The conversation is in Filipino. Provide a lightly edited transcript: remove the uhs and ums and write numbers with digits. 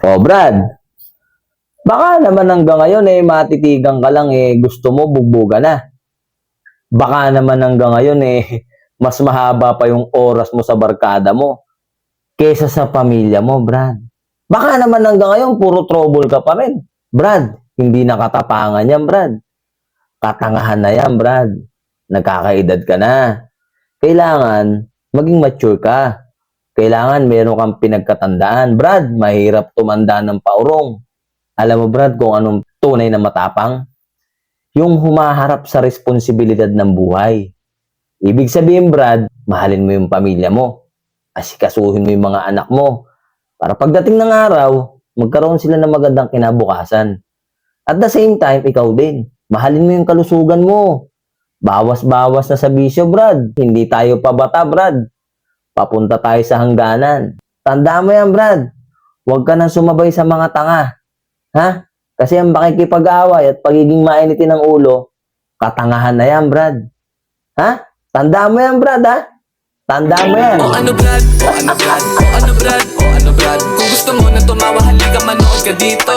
O Brad, baka naman hanggang ngayon matitigang ka lang gusto mo bugbuga na. Baka naman hanggang ngayon mas mahaba pa yung oras mo sa barkada mo kesa sa pamilya mo, Brad. Baka naman hanggang ngayon puro trouble ka pa rin. Brad, hindi nakatapangan yan, Brad. Katangahan na yan, Brad. Nagkakaedad ka na. Kailangan maging mature ka. Kailangan meron kang pinagkatandaan. Brad, mahirap tumanda ng paurong. Alam mo, Brad, kung anong tunay na matapang? Yung humaharap sa responsibilidad ng buhay. Ibig sabihin, Brad, mahalin mo yung pamilya mo. Asikasuhin mo yung mga anak mo. Para pagdating ng araw, magkaroon sila ng magandang kinabukasan. At the same time, ikaw din. Mahalin mo yung kalusugan mo. Bawas-bawas na sa bisyo, Brad. Hindi tayo pabata, Brad. Papunta tayo sa hangganan. Tandaan mo yan, Brad. Huwag ka nang sumabay sa mga tanga. Ha? Kasi ang pakikipag-away at pagiging mainitin ng ulo, katangahan na yan, Brad. Ha? Tandaan mo yan, Brad, ha? Tandaan mo yan. O ano Brad, o ano Brad, o ano Brad, o ano Brad. Kung gusto mo na tumawa, halika manood ka dito.